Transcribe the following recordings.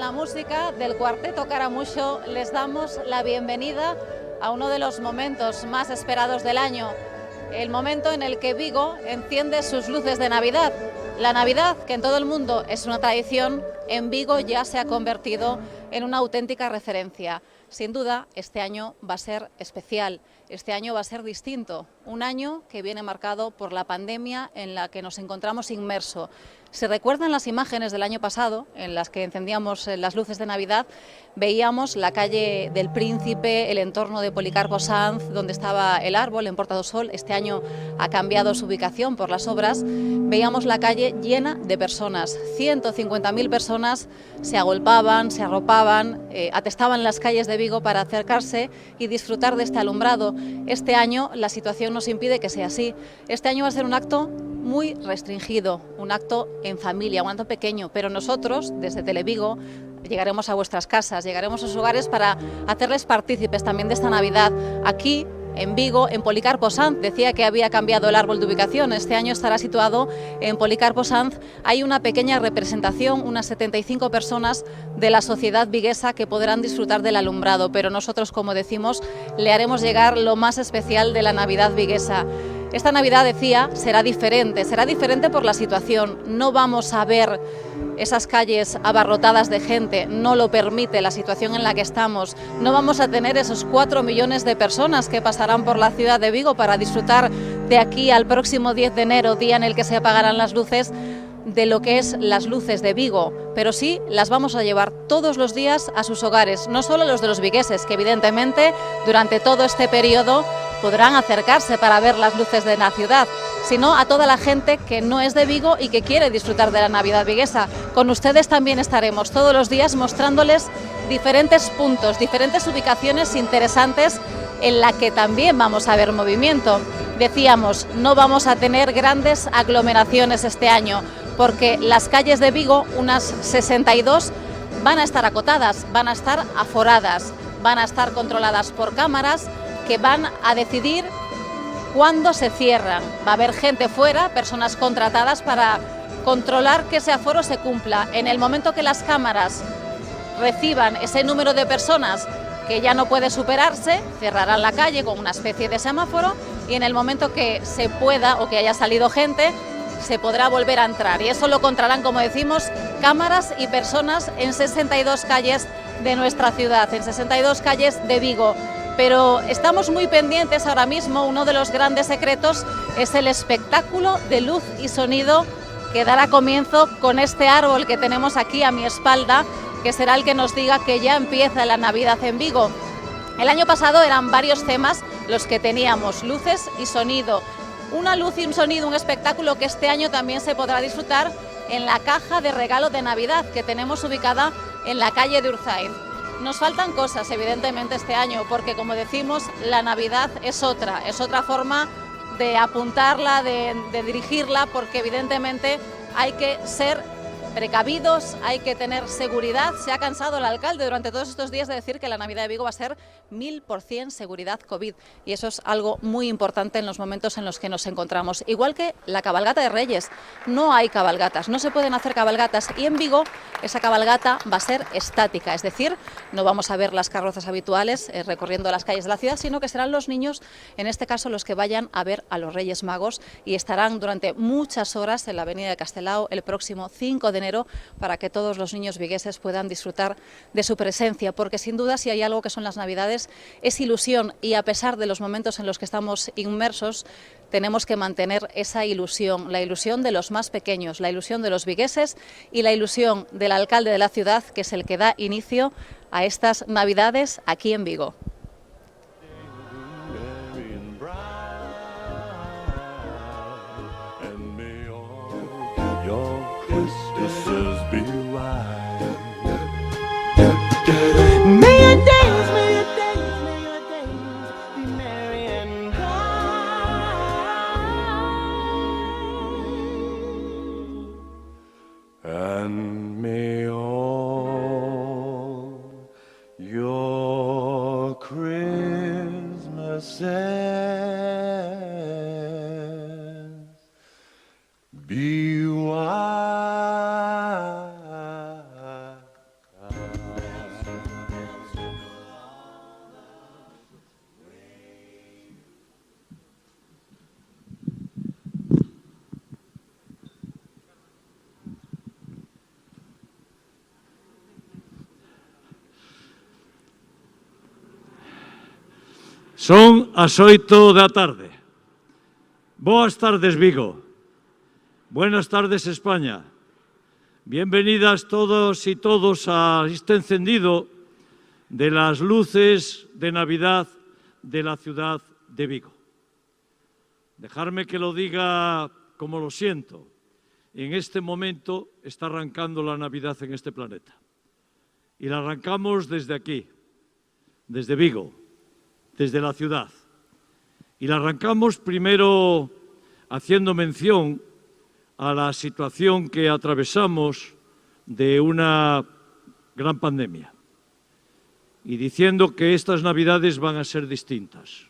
la música del Cuarteto Caramucho les damos la bienvenida a uno de los momentos más esperados del año, el momento en el que Vigo enciende sus luces de Navidad. La Navidad, que en todo el mundo es una tradición, en Vigo ya se ha convertido en una auténtica referencia. Sin duda, este año va a ser especial, este año va a ser distinto, un año que viene marcado por la pandemia en la que nos encontramos inmersos. Si recuerdan las imágenes del año pasado, en las que encendíamos las luces de Navidad, veíamos la calle del Príncipe, el entorno de Policarpo Sanz, donde estaba el árbol en Porta do Sol. Este año ha cambiado su ubicación por las obras. Veíamos la calle llena de personas, 150.000 personas se agolpaban, se arropaban, atestaban las calles de Vigo para acercarse y disfrutar de este alumbrado. Este año la situación nos impide que sea así. Este año va a ser un acto muy restringido, un acto en familia, un acto pequeño, pero nosotros, desde Televigo, llegaremos a vuestras casas, llegaremos a sus hogares para hacerles partícipes también de esta Navidad. Aquí, en Vigo, en Policarpo Sanz, decía que había cambiado el árbol de ubicación, este año estará situado en Policarpo Sanz. Hay una pequeña representación, unas 75 personas de la sociedad viguesa que podrán disfrutar del alumbrado, pero nosotros, como decimos, le haremos llegar lo más especial de la Navidad viguesa. Esta Navidad, decía, será diferente por la situación. No vamos a ver esas calles abarrotadas de gente, no lo permite la situación en la que estamos. No vamos a tener esos 4 millones de personas que pasarán por la ciudad de Vigo para disfrutar de aquí al próximo 10 de enero, día en el que se apagarán las luces, de lo que es las luces de Vigo, pero sí las vamos a llevar todos los días a sus hogares, no solo los de los vigueses, que evidentemente durante todo este periodo podrán acercarse para ver las luces de la ciudad, sino a toda la gente que no es de Vigo y que quiere disfrutar de la Navidad viguesa. Con ustedes también estaremos todos los días mostrándoles diferentes puntos, diferentes ubicaciones interesantes en la que también vamos a ver movimiento. Decíamos, no vamos a tener grandes aglomeraciones este año, porque las calles de Vigo, unas 62, van a estar acotadas, van a estar aforadas, van a estar controladas por cámaras que van a decidir cuándo se cierran. Va a haber gente fuera, personas contratadas para controlar que ese aforo se cumpla. En el momento que las cámaras reciban ese número de personas que ya no puede superarse, cerrarán la calle con una especie de semáforo, y en el momento que se pueda o que haya salido gente, se podrá volver a entrar, y eso lo controlarán, como decimos, cámaras y personas en 62 calles de nuestra ciudad, en 62 calles de Vigo. Pero estamos muy pendientes ahora mismo. Uno de los grandes secretos es el espectáculo de luz y sonido que dará comienzo con este árbol que tenemos aquí a mi espalda, que será el que nos diga que ya empieza la Navidad en Vigo. El año pasado eran varios temas los que teníamos, luces y sonido. Una luz y un sonido, un espectáculo que este año también se podrá disfrutar en la caja de regalo de Navidad que tenemos ubicada en la calle de Urzaiz. Nos faltan cosas, evidentemente, este año, porque, como decimos, la Navidad es otra forma de apuntarla, de dirigirla, porque evidentemente hay que ser precavidos, hay que tener seguridad. Se ha cansado el alcalde durante todos estos días de decir que la Navidad de Vigo va a ser 1000% seguridad COVID, y eso es algo muy importante en los momentos en los que nos encontramos. Igual que la cabalgata de Reyes, no hay cabalgatas, no se pueden hacer cabalgatas, y en Vigo esa cabalgata va a ser estática, es decir, no vamos a ver las carrozas habituales recorriendo las calles de la ciudad, sino que serán los niños, en este caso, los que vayan a ver a los Reyes Magos, y estarán durante muchas horas en la avenida de Castelao el próximo 5 de enero para que todos los niños vigueses puedan disfrutar de su presencia, porque sin duda, si hay algo que son las Navidades, es ilusión, y a pesar de los momentos en los que estamos inmersos, tenemos que mantener esa ilusión, la ilusión de los más pequeños, la ilusión de los vigueses y la ilusión del alcalde de la ciudad, que es el que da inicio a estas Navidades aquí en Vigo. And may all your Christmases be white Son as 8 da tarde. Boas tardes, Vigo. Buenas tardes, España. Bienvenidas todos y todos a este encendido de las luces de Navidad de la ciudad de Vigo. Dejarme que lo diga como lo siento. En este momento está arrancando la Navidad en este planeta. Y la arrancamos desde aquí, desde Vigo, desde la ciudad. Y la arrancamos primero haciendo mención a la situación que atravesamos de una gran pandemia y diciendo que estas Navidades van a ser distintas.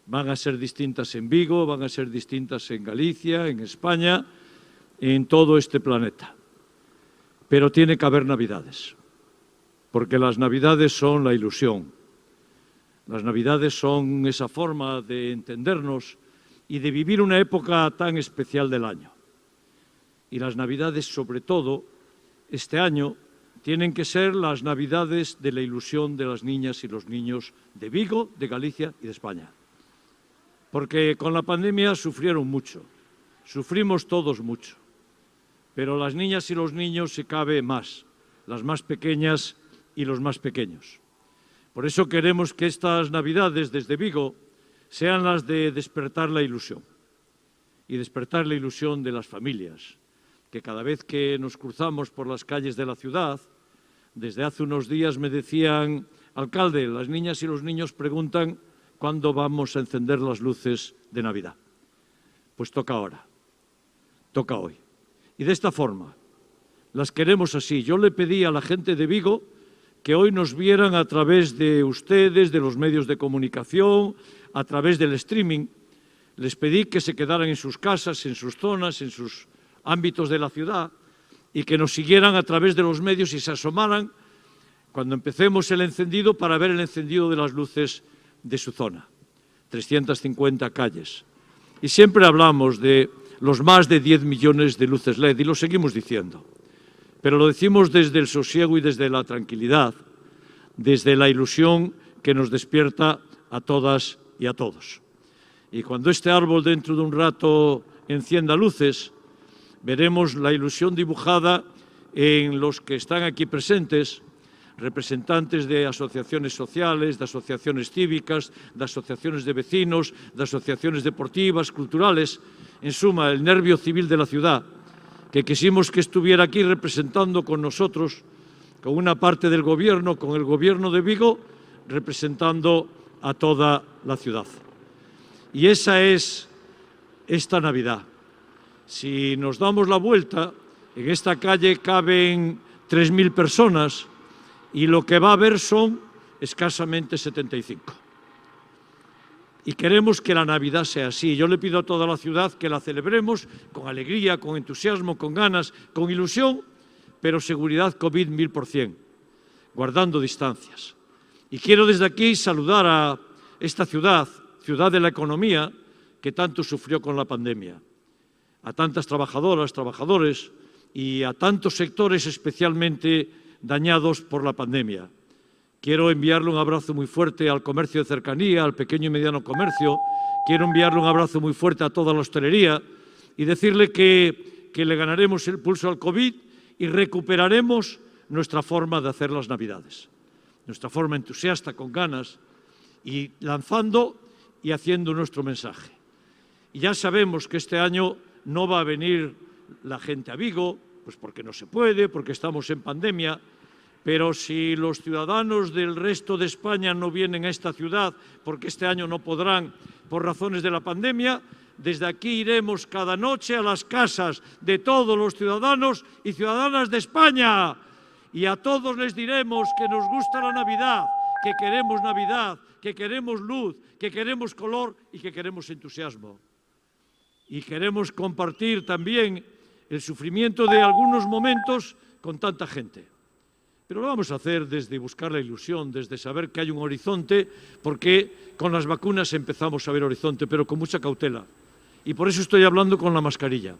Van a ser distintas en Vigo, van a ser distintas en Galicia, en España, en todo este planeta. Pero tiene que haber Navidades, porque las Navidades son la ilusión. Las Navidades son esa forma de entendernos y de vivir una época tan especial del año. Y las Navidades, sobre todo, este año, tienen que ser las Navidades de la ilusión de las niñas y los niños de Vigo, de Galicia y de España. Porque con la pandemia sufrieron mucho, sufrimos todos mucho, pero las niñas y los niños se cabe más, las más pequeñas y los más pequeños. Por eso queremos que estas Navidades desde Vigo sean las de despertar la ilusión y despertar la ilusión de las familias, que cada vez que nos cruzamos por las calles de la ciudad, desde hace unos días me decían, alcalde, las niñas y los niños preguntan cuándo vamos a encender las luces de Navidad. Pues toca ahora, toca hoy. Y de esta forma, las queremos así. Yo le pedí a la gente de Vigo que hoy nos vieran a través de ustedes, de los medios de comunicación, a través del streaming. Les pedí que se quedaran en sus casas, en sus zonas, en sus ámbitos de la ciudad y que nos siguieran a través de los medios y se asomaran cuando empecemos el encendido para ver el encendido de las luces de su zona. 350 calles. Y siempre hablamos de los más de 10 millones de luces LED y lo seguimos diciendo. Pero lo decimos desde el sosiego y desde la tranquilidad, desde la ilusión que nos despierta a todas y a todos. Y cuando este árbol dentro de un rato encienda luces, veremos la ilusión dibujada en los que están aquí presentes, representantes de asociaciones sociales, de asociaciones cívicas, de asociaciones de vecinos, de asociaciones deportivas, culturales, en suma, el nervio civil de la ciudad, que quisimos que estuviera aquí representando con nosotros, con una parte del gobierno, con el gobierno de Vigo, representando a toda la ciudad. Y esa es esta Navidad. Si nos damos la vuelta, en esta calle caben 3.000 personas y lo que va a haber son escasamente 75. Y queremos que la Navidad sea así. Yo le pido a toda la ciudad que la celebremos con alegría, con entusiasmo, con ganas, con ilusión, pero seguridad COVID 1000%, guardando distancias. Y quiero desde aquí saludar a esta ciudad, ciudad de la economía, que tanto sufrió con la pandemia. A tantas trabajadoras, trabajadores y a tantos sectores especialmente dañados por la pandemia. Quiero enviarle un abrazo muy fuerte al comercio de cercanía, al pequeño y mediano comercio. Quiero enviarle un abrazo muy fuerte a toda la hostelería y decirle que le ganaremos el pulso al COVID y recuperaremos nuestra forma de hacer las Navidades. Nuestra forma entusiasta, con ganas, y lanzando y haciendo nuestro mensaje. Y ya sabemos que este año no va a venir la gente a Vigo, pues porque no se puede, porque estamos en pandemia, pero si los ciudadanos del resto de España no vienen a esta ciudad, porque este año no podrán por razones de la pandemia, desde aquí iremos cada noche a las casas de todos los ciudadanos y ciudadanas de España y a todos les diremos que nos gusta la Navidad, que queremos luz, que queremos color y que queremos entusiasmo. Y queremos compartir también el sufrimiento de algunos momentos con tanta gente. Pero lo vamos a hacer desde buscar la ilusión, desde saber que hay un horizonte, porque con las vacunas empezamos a ver horizonte, pero con mucha cautela. Y por eso estoy hablando con la mascarilla.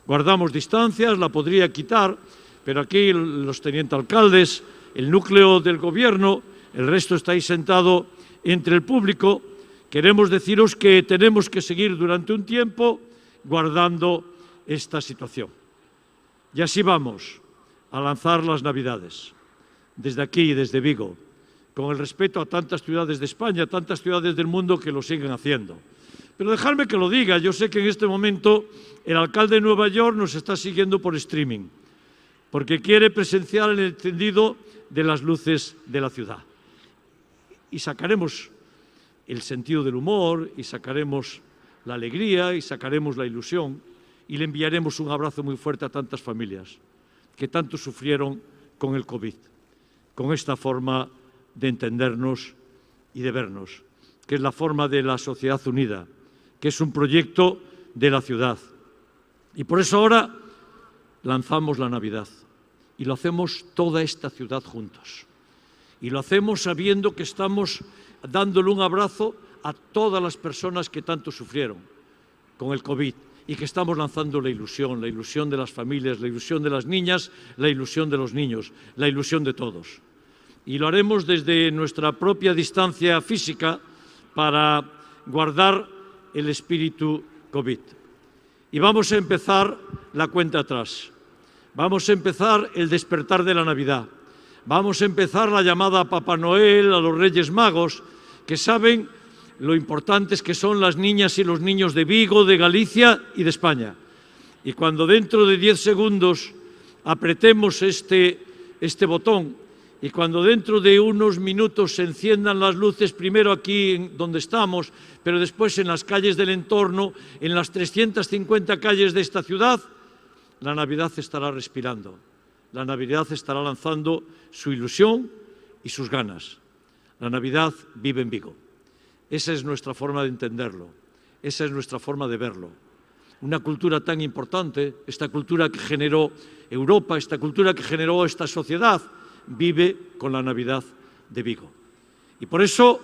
Guardamos distancias, la podría quitar, pero aquí los tenientes alcaldes, el núcleo del gobierno, el resto está ahí sentado entre el público queremos deciros que tenemos que seguir durante un tiempo guardando esta situación. Y así vamos a lanzar las Navidades, desde aquí, desde Vigo, con el respeto a tantas ciudades de España, tantas ciudades del mundo que lo siguen haciendo. Pero dejadme que lo diga, yo sé que en este momento el alcalde de Nueva York nos está siguiendo por streaming, porque quiere presenciar el encendido de las luces de la ciudad. Y sacaremos el sentido del humor, y sacaremos la alegría, y sacaremos la ilusión, y le enviaremos un abrazo muy fuerte a tantas familias que tanto sufrieron con el COVID, con esta forma de entendernos y de vernos, que es la forma de la sociedad unida, que es un proyecto de la ciudad. Y por eso ahora lanzamos la Navidad, y lo hacemos toda esta ciudad juntos. Y lo hacemos sabiendo que estamos dándole un abrazo a todas las personas que tanto sufrieron con el COVID, y que estamos lanzando la ilusión de las familias, la ilusión de las niñas, la ilusión de los niños, la ilusión de todos. Y lo haremos desde nuestra propia distancia física para guardar el espíritu COVID. Y vamos a empezar la cuenta atrás. Vamos a empezar el despertar de la Navidad. Vamos a empezar la llamada a Papá Noel, a los Reyes Magos, que saben lo importantes que son las niñas y los niños de Vigo, de Galicia y de España. Y cuando dentro de 10 segundos apretemos este botón, y cuando dentro de unos minutos se enciendan las luces, primero aquí donde estamos, pero después en las calles del entorno, en las 350 calles de esta ciudad, la Navidad estará respirando. La Navidad estará lanzando su ilusión y sus ganas. La Navidad vive en Vigo. Esa es nuestra forma de entenderlo, esa es nuestra forma de verlo. Una cultura tan importante, esta cultura que generó Europa, esta cultura que generó esta sociedad, vive con la Navidad de Vigo. Y por eso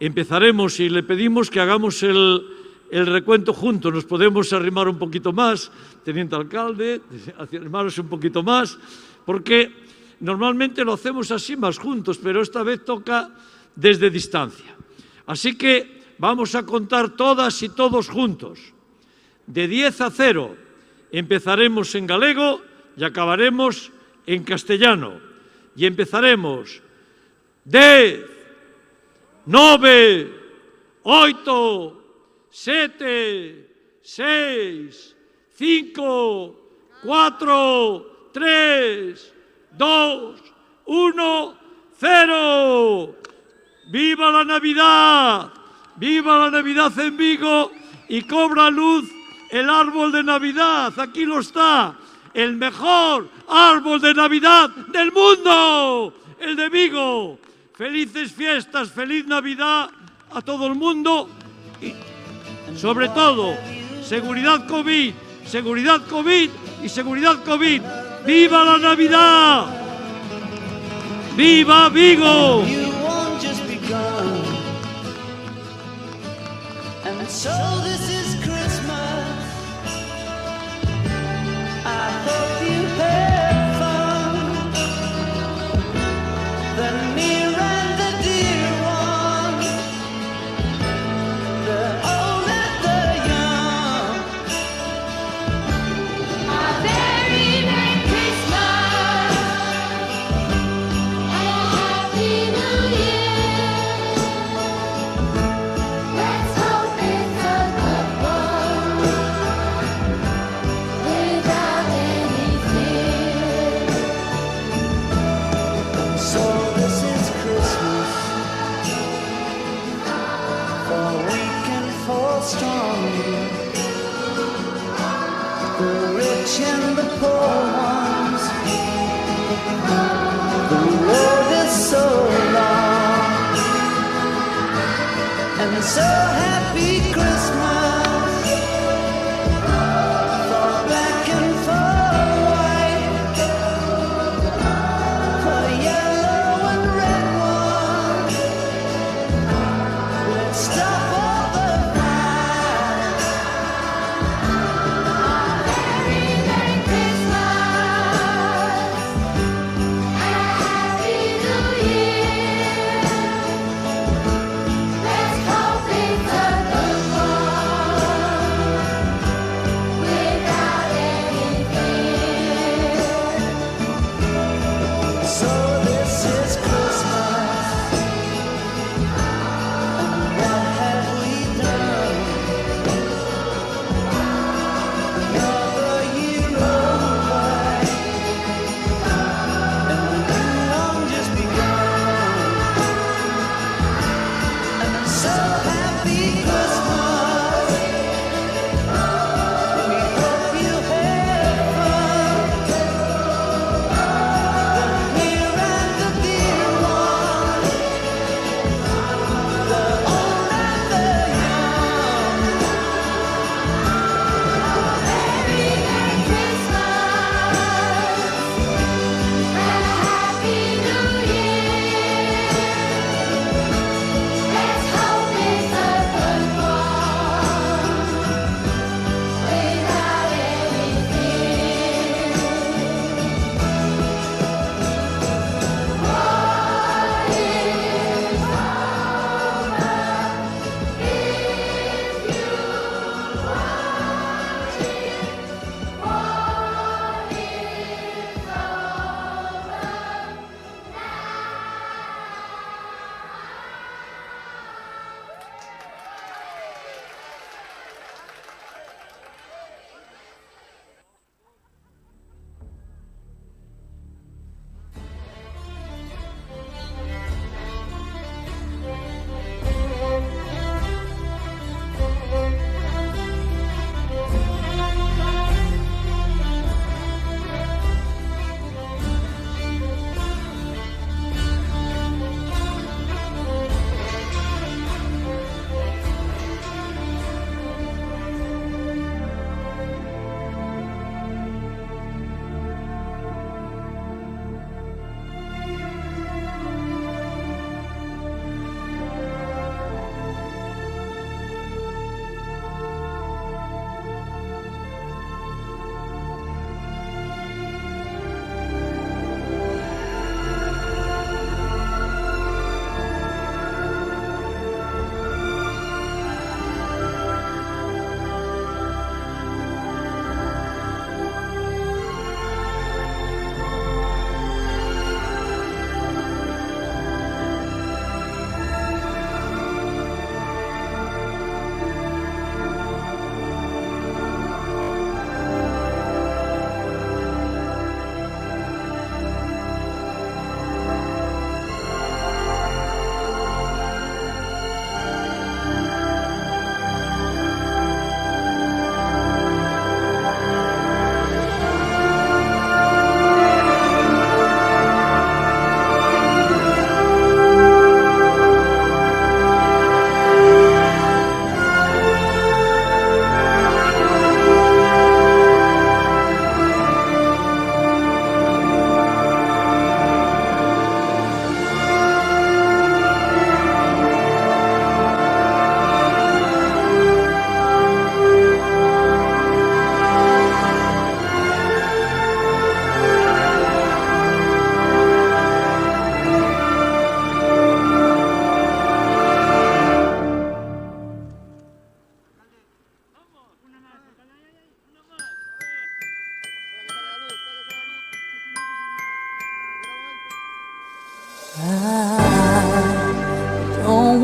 empezaremos, y le pedimos que hagamos el recuento juntos. Nos podemos arrimar un poquito más, teniente alcalde, arrimaros un poquito más, porque normalmente lo hacemos así más juntos, pero esta vez toca desde distancia. Así que vamos a contar todas y todos juntos. De 10 a 0 empezaremos en galego y acabaremos en castellano. Y empezaremos 10, 9, 8, 7, 6, 5, 4, 3, 2, 1, 0. ¡Viva la Navidad! ¡Viva la Navidad en Vigo! Y cobra luz el árbol de Navidad. Aquí lo está. El mejor árbol de Navidad del mundo. El de Vigo. Felices fiestas, feliz Navidad a todo el mundo. Y sobre todo, seguridad COVID, seguridad COVID y seguridad COVID. ¡Viva la Navidad! ¡Viva Vigo! And so this is Christmas. I hope you had fun. The near and the dear ones, the old and the young. A very Merry Christmas and a Happy New Year. Let's hope it's a good one without any fear. So this is Christmas, for weak and for strong, the rich and the poor ones. The road is so long, and so happy Christmas for black and for white, for yellow and red ones. Let's stop all the fights. Very Merry Christmas and a Happy New Year. Let's hope it's a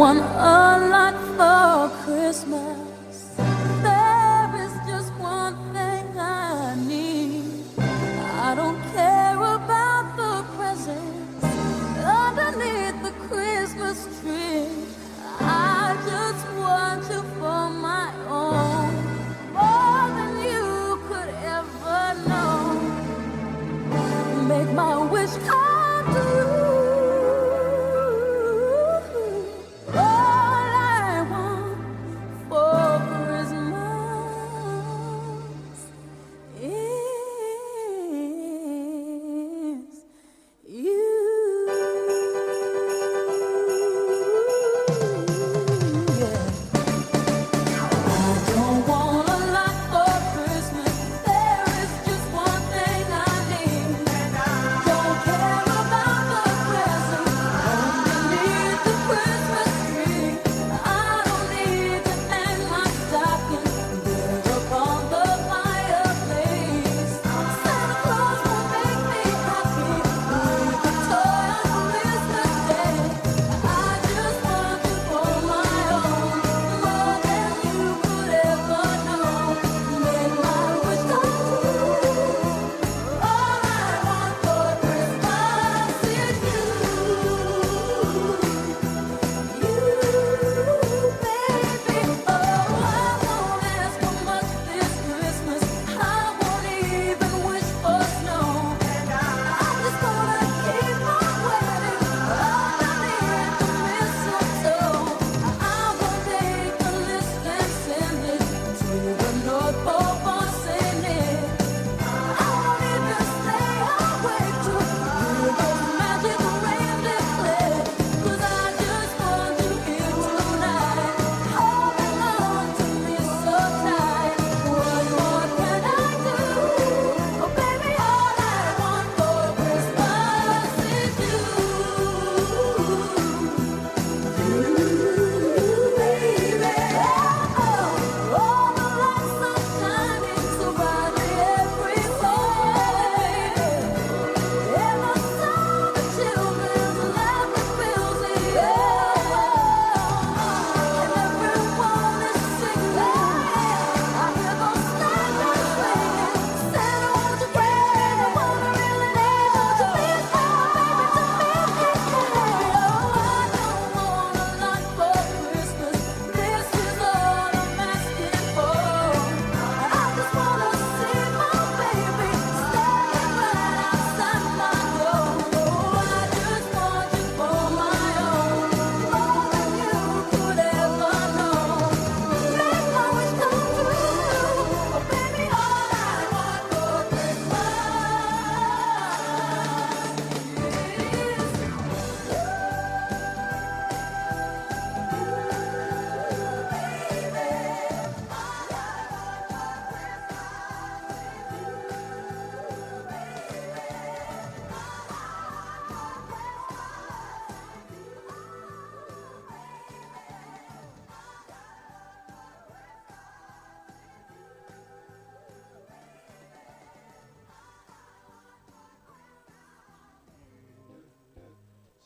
want a lot for Christmas. There is just one thing I need. I don't care about the presents underneath the Christmas tree. I just want you for my own, more than you could ever know. Make my wish come true. All I want for Christmas is you. Yeah. I don't want a lot for Christmas. There is just one thing I need. Don't care about the presents underneath the Christmas tree. I don't need to hang my stocking there upon the fireplace. Santa Claus will make me happy with a toy on Christmas Day. I just want you for my own, more than you could ever know. Make my wish come true. All I want for Christmas is you, baby. Oh, I won't ask for much this Christmas. I won't even wish for snow. I'm just gonna keep on waiting underneath the mistletoe. I will make a list and send it to the North Pole for Saint Nick. I won't even stay awake to hear those magic reindeer play. 'Cause I just want you here tonight, holding on to me so tight. What more can I do? Oh, baby, all I want for Christmas is you. Baby, oh, all the lights are shining so brightly everywhere, and the sound of children's laughter fills the air, and everyone is singing. I hear those sleigh bells ringing. Santa, won't you please, I wanna really need, won't you please come, baby, to me? Oh, I don't want a lot for Christmas. This is all I'm asking for. I just wanna see my baby standing right outside my door. Oh, I just want you for my own, more than you could ever know. Make my wish come true. Oh, baby, all I want for Christmas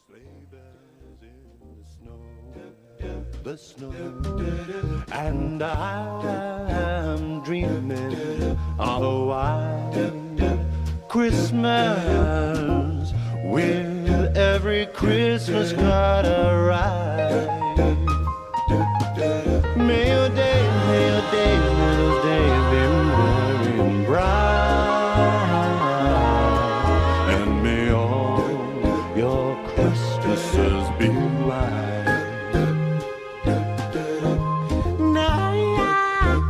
Sleigh bells in the snow, and I'm dreaming of a white Christmas with every Christmas card I write. May your days, may those days be very bright, and may all your Christmases be white. Now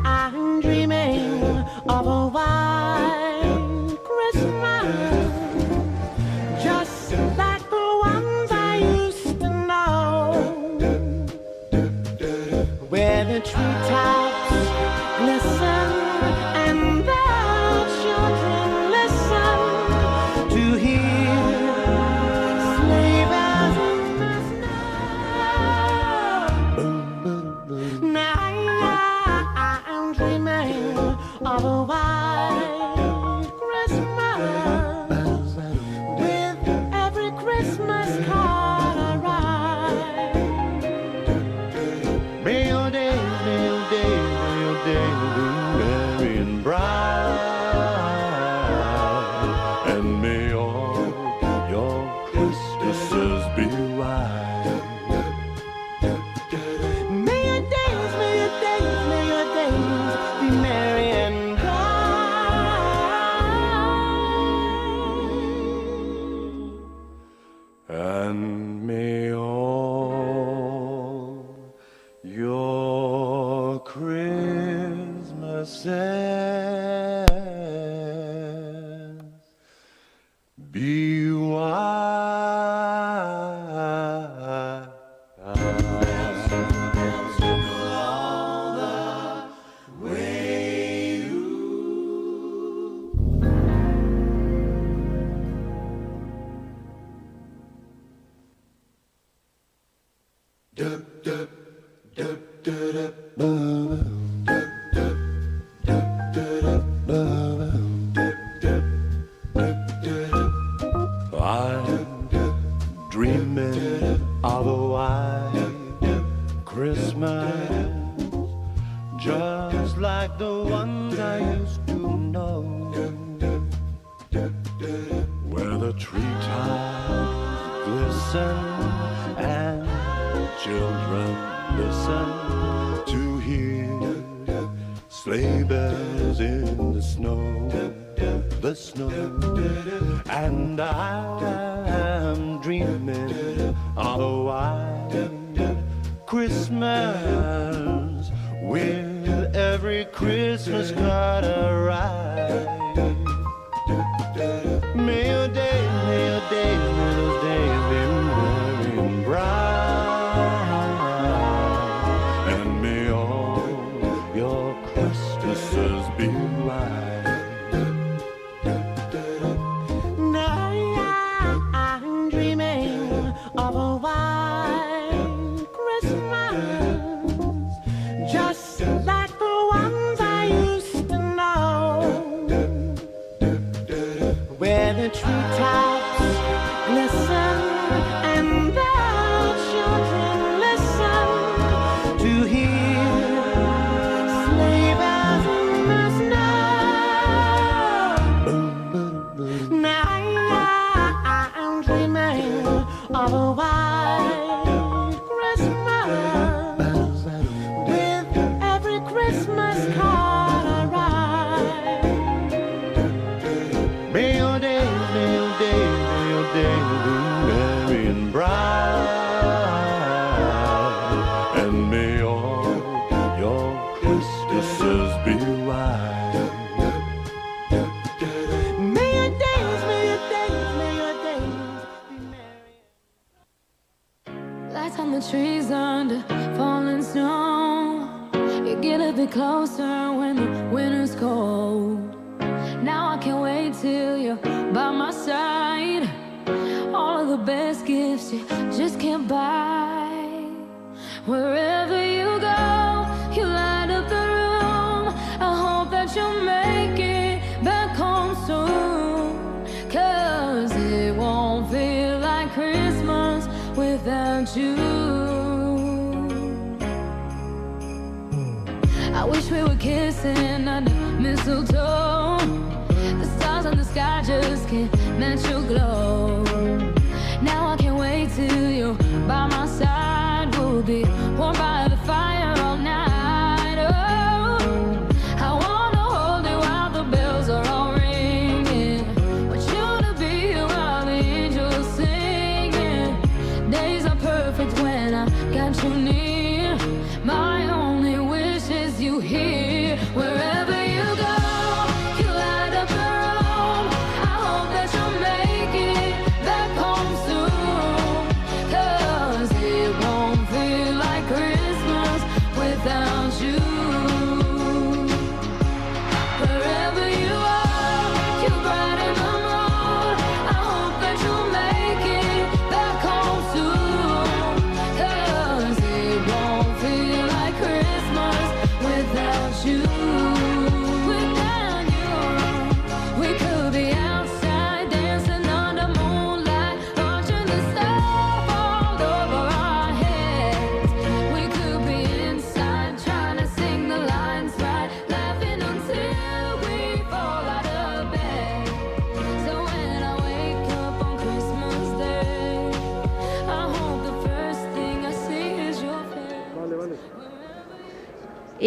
I'm dreaming of a white Christmas, just like the ones I used to know. a day be merry and bright, and may all your Christmases be white. May your days, may your days, may your days be merry and bright. And may all your Christmases be I'm dreaming of a white Christmas, just like the ones I used to know, where the treetops glisten and children listen to hear sleigh bells in the snow, and I'm dreaming of a white Christmas with every Christmas card I write. May your days, may your days, may those days be merry and bright, and may all your Christmases be white. Now I'm dreaming of a white Christmas, just like the ones I used to know, where the treetops glisten and the children listen to hear sleigh bells in the snow. Now I'm dreaming of a white Christmas with every Christmas card I write. May your days, may your days, may your days be merry and bright, and may all your Christmases be white. May your days, may your days, may your days be merry. Lights on the trees under falling snow. You get a bit closer when the winter's cold. Now I can't wait till you're by my side. All of the best gifts you just can't buy. Wherever you go, you light up the room. I hope that you'll make it back home soon, 'cause it won't feel like Christmas without you. I wish we were kissing under mistletoe. The stars in the sky just can't match your glow. Now I can't wait till you're by my side. We'll be warm by the fire all night. Oh, I wanna hold you while the bells are all ringing. Want you to be here while the angels singing. Days are perfect when I got you near. My only wish is you here. Wherever you go, you light up the room. I hope that you'll make it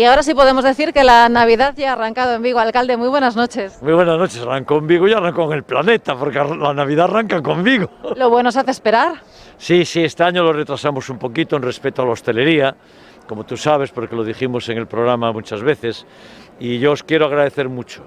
Y ahora sí podemos decir que la Navidad ya ha arrancado en Vigo. Alcalde, muy buenas noches. Muy buenas noches, arrancó en Vigo y arrancó en el planeta, porque la Navidad arranca con Vigo. Lo bueno se hace esperar. Sí, este año lo retrasamos un poquito en respecto a la hostelería, como tú sabes, porque lo dijimos en el programa muchas veces, y yo os quiero agradecer mucho,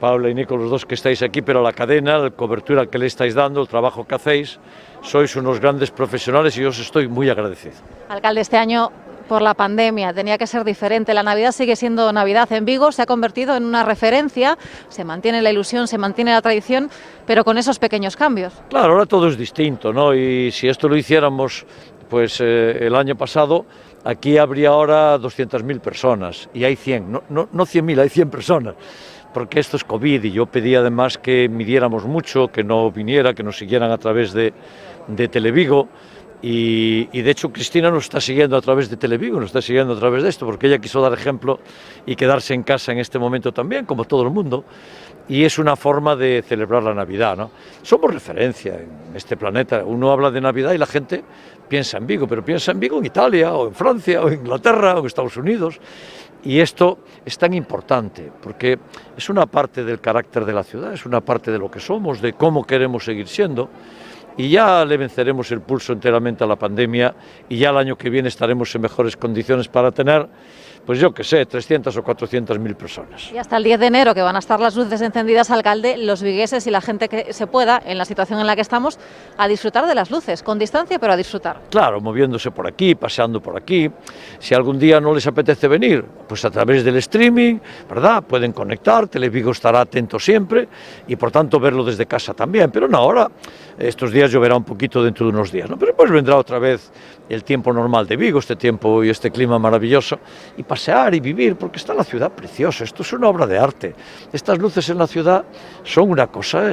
Paula y Nico, los dos que estáis aquí, pero la cadena, la cobertura que le estáis dando, el trabajo que hacéis, sois unos grandes profesionales y yo os estoy muy agradecido. Alcalde, este año por la pandemia tenía que ser diferente. La Navidad sigue siendo Navidad en Vigo, se ha convertido en una referencia, se mantiene la ilusión, se mantiene la tradición, pero con esos pequeños cambios. Claro, ahora todo es distinto, ¿no? Y si esto lo hiciéramos, pues el año pasado, aquí habría ahora 200.000 personas y hay 100, no 100.000, hay 100 personas. Porque esto es COVID y yo pedí además que midiéramos mucho, que no viniera, que nos siguieran a través de Televigo. Y de hecho Cristina nos está siguiendo a través de Televigo, nos está siguiendo a través de esto, porque ella quiso dar ejemplo y quedarse en casa en este momento también, como todo el mundo, y es una forma de celebrar la Navidad, ¿no? Somos referencia en este planeta, uno habla de Navidad y la gente piensa en Vigo, pero piensa en Vigo en Italia, o en Francia, o en Inglaterra, o en Estados Unidos, y esto es tan importante, porque es una parte del carácter de la ciudad, es una parte de lo que somos, de cómo queremos seguir siendo, y ya le venceremos el pulso enteramente a la pandemia y ya el año que viene estaremos en mejores condiciones para tener, pues yo qué sé, 300 o 400.000 personas. Y hasta el 10 de enero, que van a estar las luces encendidas, alcalde, los vigueses y la gente que se pueda, en la situación en la que estamos, a disfrutar de las luces, con distancia, pero a disfrutar. Claro, moviéndose por aquí, paseando por aquí. Si algún día no les apetece venir, pues a través del streaming, ¿verdad? Pueden conectar, Televigo estará atento siempre y por tanto verlo desde casa también. Pero no, ahora, estos días lloverá un poquito dentro de unos días, ¿no? Pero pues vendrá otra vez el tiempo normal de Vigo, este tiempo y este clima maravilloso, y pasear y vivir, porque está la ciudad preciosa, esto es una obra de arte. Estas luces en la ciudad son una cosa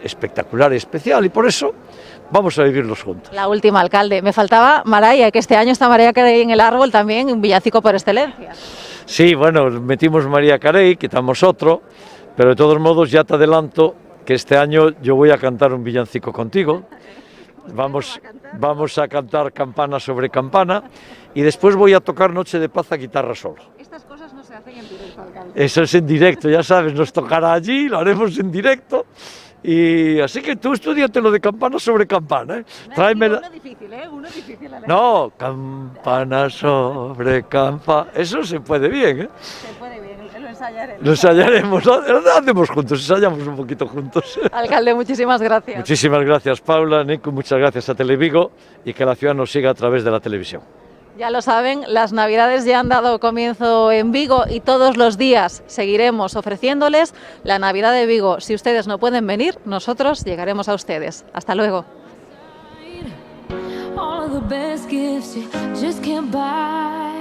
espectacular y especial, y por eso vamos a vivirlos juntos. La última, alcalde. Me faltaba Mariah, que este año está Mariah Carey en el árbol también, un villancico por excelencia. Sí, bueno, metimos Mariah Carey, quitamos otro, pero de todos modos ya te adelanto que este año yo voy a cantar un villancico contigo. Vamos a cantar Campana sobre Campana y después voy a tocar Noche de Paz a guitarra solo. Estas cosas no se hacen en directo, alcalde. Eso es en directo, ya sabes, nos tocará allí, lo haremos en directo. Y así que tú estudiate lo de Campana sobre Campana, ¿eh? Tráemela. Uno difícil, ¿eh? Uno difícil. No, Campana sobre Campana. Eso se puede bien, ¿eh? Se puede bien, lo ensayaré. Lo ensayaremos, lo hacemos juntos, ensayamos un poquito juntos. Alcalde, muchísimas gracias. Muchísimas gracias, Paula, Nico, muchas gracias a Televigo y que la ciudad nos siga a través de la televisión. Ya lo saben, las Navidades ya han dado comienzo en Vigo y todos los días seguiremos ofreciéndoles la Navidad de Vigo. Si ustedes no pueden venir, nosotros llegaremos a ustedes. Hasta luego. All of the best gifts you just can't buy.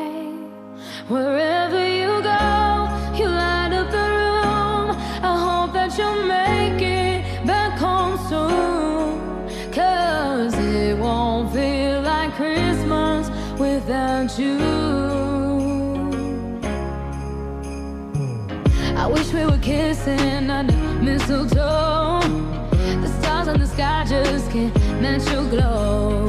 Wherever you go, you light up the room. I hope that you'll make it back home soon. 'Cause it won't feel like Christmas without you. I wish we were kissing under mistletoe. The stars in the sky just can't match your glow.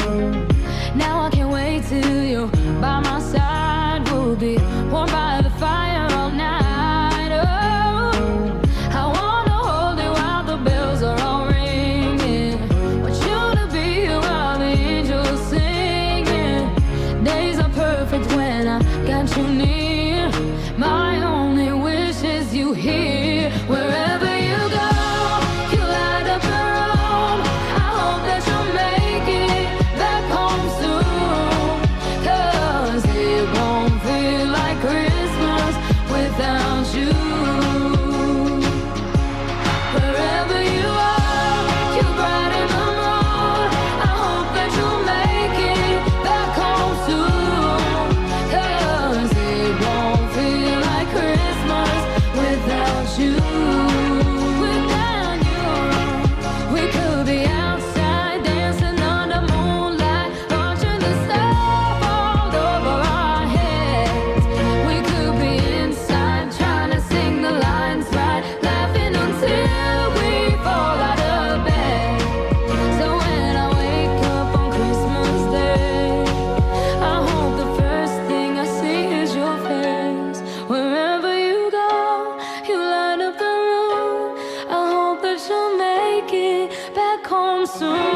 Now I can't wait till you're by my side. We'll be warm by the fire all night. Oh, I wanna hold you while the bells are all ringing. Want you to be here while the angels singing. Days are perfect when I got you near. My only wish is you here. Wherever you go, you light up the room. I hope that you'll make it back home soon. 'Cause it won't feel like Christmas without you. Wherever you are, you brighten the mood. I hope that you'll make it back home soon. 'Cause it won't feel like Christmas without you. Without you, we could be outside dancing under moonlight, watching the stars fall over our heads. We could be inside trying to sing the lines right, laughing until we fall out of bed. So when I wake up on Christmas Day, I hope the first thing I see is your face. soon.